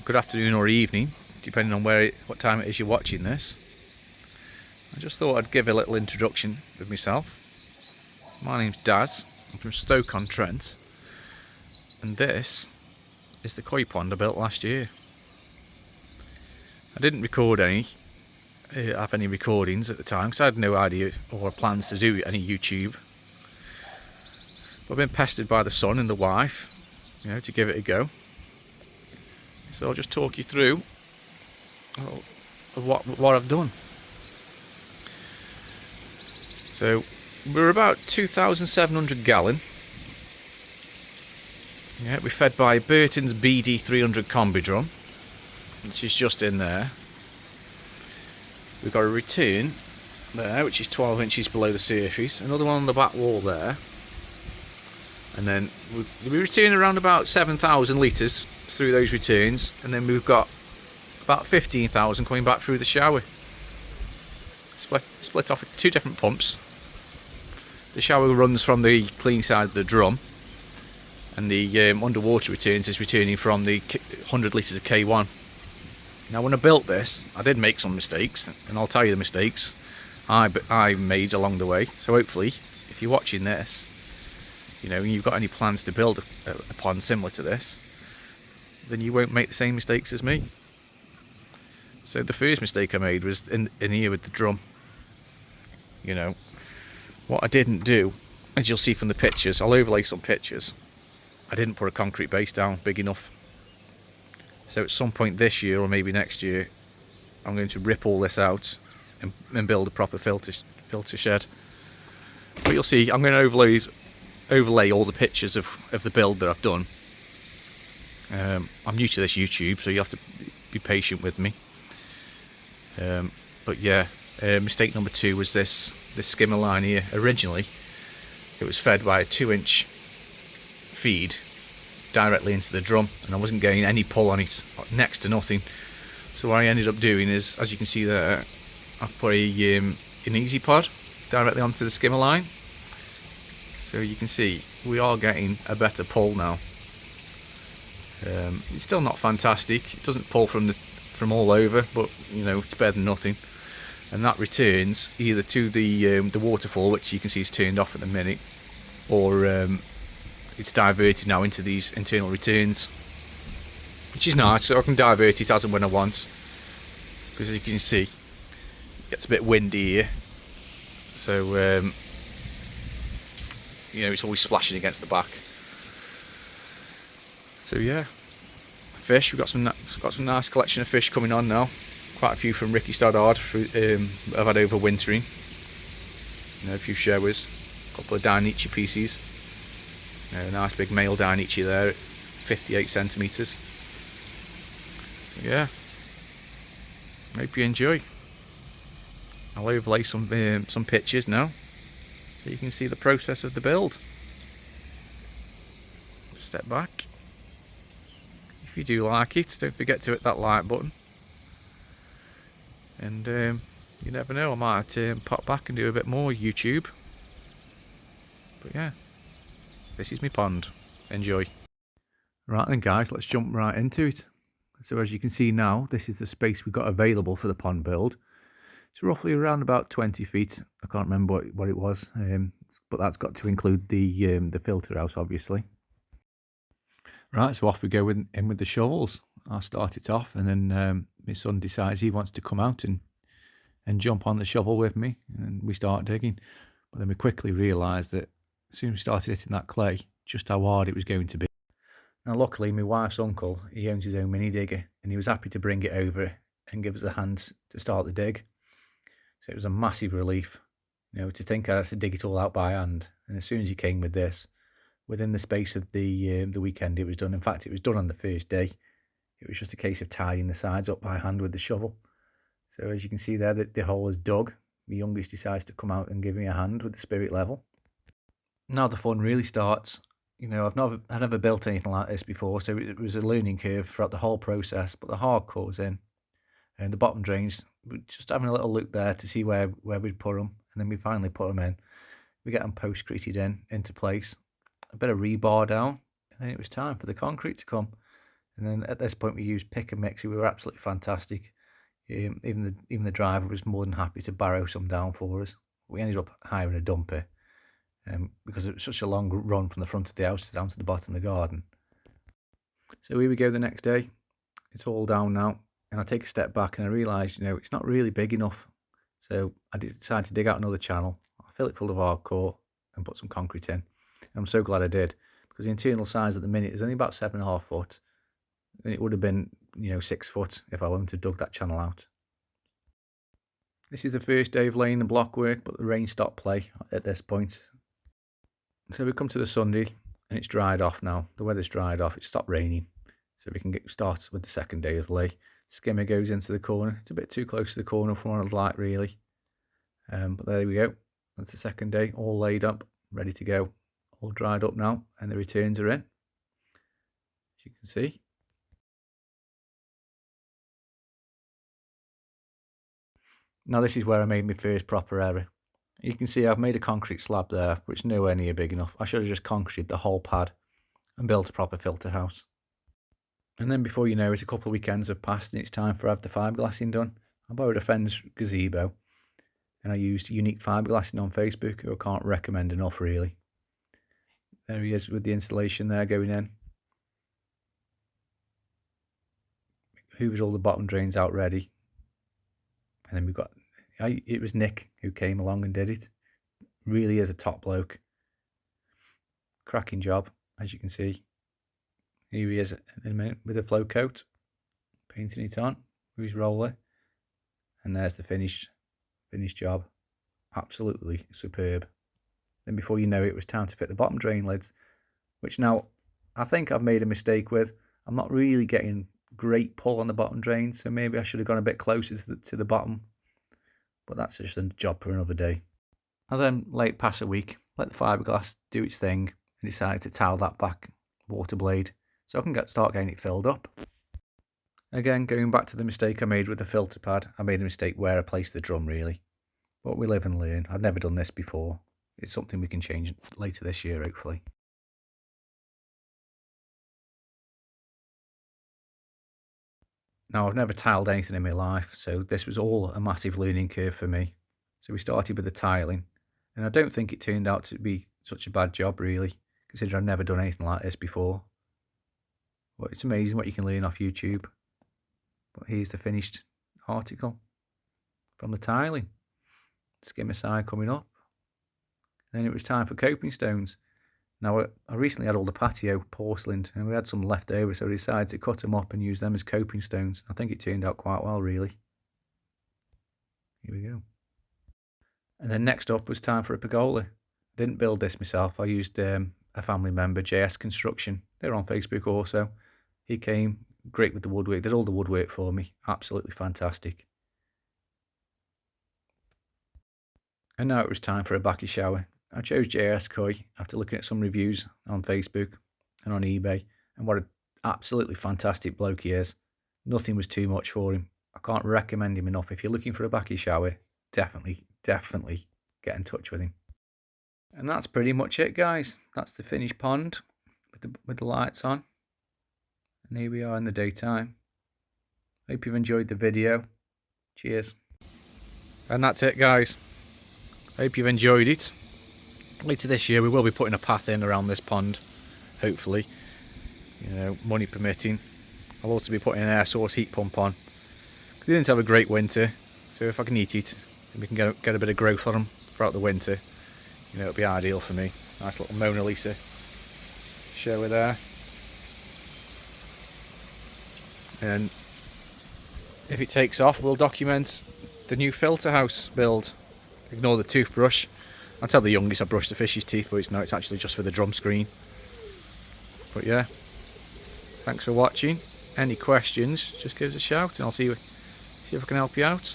good afternoon or evening, depending on what time it is you're watching this. I just thought I'd give a little introduction with myself. My name's Daz, I'm from Stoke-on-Trent, and this is the koi pond I built last year. I didn't record have any recordings at the time because I had no idea or plans to do any YouTube. But I've been pestered by the son and the wife, to give it a go. So I'll just talk you through what I've done. So we're about 2,700 gallon. Yeah, we're fed by Burton's BD 300 combi drum, which is just in there. We've got a return there, which is 12 inches below the surface. Another one on the back wall there. And then we return around about 7,000 litres through those returns. And then we've got about 15,000 coming back through the shower. Split off with two different pumps. The shower runs from the clean side of the drum. And the underwater returns is returning from the 100 litres of K1. Now when I built this, I did make some mistakes, and I'll tell you the mistakes I made along the way. So hopefully, if you're watching this, and you've got any plans to build a pond similar to this, then you won't make the same mistakes as me. So the first mistake I made was in here with the drum. What I didn't do, as you'll see from the pictures, I'll overlay some pictures. I didn't put a concrete base down big enough. So at some point this year or maybe next year, I'm going to rip all this out and build a proper filter shed. But you'll see, I'm going to overlay all the pictures of the build that I've done. I'm new to this YouTube, so you have to be patient with me. But yeah, mistake number 2 was this skimmer line here. Originally, it was fed by a 2-inch feed directly into the drum, and I wasn't getting any pull on it, next to nothing. So what I ended up doing is, as you can see there, I've put an easy pod directly onto the skimmer line. So you can see we are getting a better pull now. It's still not fantastic. It doesn't pull from all over, but it's better than nothing. And that returns either to the waterfall, which you can see is turned off at the minute, or it's diverted now into these internal returns, which is nice. So I can divert it as and when I want, because as you can see, it gets a bit windy here. So it's always splashing against the back. So yeah, fish. We've got some nice collection of fish coming on now. Quite a few from Ricky Stoddard I've had over wintering. A few showers, a couple of Dainichi pieces. A nice big male Dainichi there at 58 centimetres. Yeah, hope you enjoy. I'll overlay some pictures now, so you can see the process of the build. Step back. If you do like it, don't forget to hit that like button. And you never know, I might pop back and do a bit more YouTube. But yeah, this is my pond. Enjoy. Right then guys, let's jump right into it. So as you can see now, this is the space we got available for the pond build. It's roughly around about 20 feet. I can't remember what it was, but that's got to include the filter house, obviously. Right, so off we go in with the shovels. I'll start it off, and then my son decides he wants to come out and jump on the shovel with me, and we start digging. But then we quickly realised that as soon as we started hitting that clay, just how hard it was going to be. Now luckily my wife's uncle, he owns his own mini digger, and he was happy to bring it over and give us a hand to start the dig. So it was a massive relief, to think I had to dig it all out by hand. And as soon as he came with this, within the space of the weekend, it was done. In fact, it was done on the first day. It was just a case of tidying the sides up by hand with the shovel. So as you can see there, the hole is dug. My youngest decides to come out and give me a hand with the spirit level. Now the fun really starts. I've never built anything like this before, so it was a learning curve throughout the whole process. But the hardcore's in, and the bottom drains, we're just having a little look there to see where we'd put them, and then we finally put them in. We get them post-creted into place, a bit of rebar down, and then it was time for the concrete to come. And then at this point we used pick and mix, who were absolutely fantastic. Even the driver was more than happy to barrow some down for us. We ended up hiring a dumper because it was such a long run from the front of the house down to the bottom of the garden. So here we go the next day. It's all down now, and I take a step back and I realise, it's not really big enough. So I decided to dig out another channel, fill it full of hardcore and put some concrete in. And I'm so glad I did, because the internal size at the minute is only about 7.5 foot. And it would have been, 6 foot if I wouldn't have dug that channel out. This is the first day of laying the block work, but the rain stopped play at this point. So we come to the Sunday and it's dried off now. The weather's dried off, it stopped raining. So we can get started with the second day of lay. Skimmer goes into the corner. It's a bit too close to the corner for what I'd like, really. But there we go. That's the second day, all laid up, ready to go. All dried up now, and the returns are in, as you can see. Now this is where I made my first proper error. You can see I've made a concrete slab there, which is nowhere near big enough. I should have just concreted the whole pad and built a proper filter house. And then before you know it, a couple of weekends have passed and it's time for have the fiberglassing done. I borrowed a friend's gazebo and I used Unique Fiberglassing on Facebook, who I can't recommend enough, really. There he is with the installation there going in. Hoovered all the bottom drains out ready. And then we've got, it was Nick who came along and did it. Really is a top bloke. Cracking job, as you can see. Here he is in a minute with a flow coat, painting it on with his roller. And there's the finished job. Absolutely superb. Then before you know it, it was time to fit the bottom drain lids, which now I think I've made a mistake with. I'm not really getting great pull on the bottom drain, so maybe I should have gone a bit closer to the bottom. But that's just a job for another day. I then late past a week, let the fiberglass do its thing, and decided to towel that back water blade so I can start getting it filled up. Again, going back to the mistake I made with the filter pad, I made a mistake where I placed the drum, really. But we live and learn. I've never done this before. It's something we can change later this year, hopefully. Now, I've never tiled anything in my life, so this was all a massive learning curve for me. So we started with the tiling, and I don't think it turned out to be such a bad job, really, considering I've never done anything like this before. But it's amazing what you can learn off YouTube. But here's the finished article from the tiling. Skimmer side coming up. And then it was time for coping stones. Now, I recently had all the patio porcelained and we had some left over, so I decided to cut them up and use them as coping stones. I think it turned out quite well, really. Here we go. And then next up was time for a pergola. I didn't build this myself. I used a family member, JS Construction. They're on Facebook also. He came, great with the woodwork, did all the woodwork for me. Absolutely fantastic. And now it was time for a bakki shower. I chose JS Koi after looking at some reviews on Facebook and on eBay, and what an absolutely fantastic bloke he is. Nothing was too much for him. I can't recommend him enough. If you're looking for a bakki shower, definitely get in touch with him. And that's pretty much it, guys. That's the finished pond with the lights on. And here we are in the daytime. Hope you've enjoyed the video. Cheers. And that's it, guys. Hope you've enjoyed it. Later this year we will be putting a path in around this pond, hopefully, money permitting. I'll also be putting an air source heat pump on, because we didn't have a great winter, so if I can eat it and we can get a bit of growth on them throughout the winter, it'll be ideal for me. Nice little Mona Lisa shower there. And if it takes off, we'll document the new filter house build. Ignore the toothbrush. I'll tell the youngest I brushed the fish's teeth, but it's actually just for the drum screen. But yeah, thanks for watching. Any questions, just give us a shout and I'll see if I can help you out.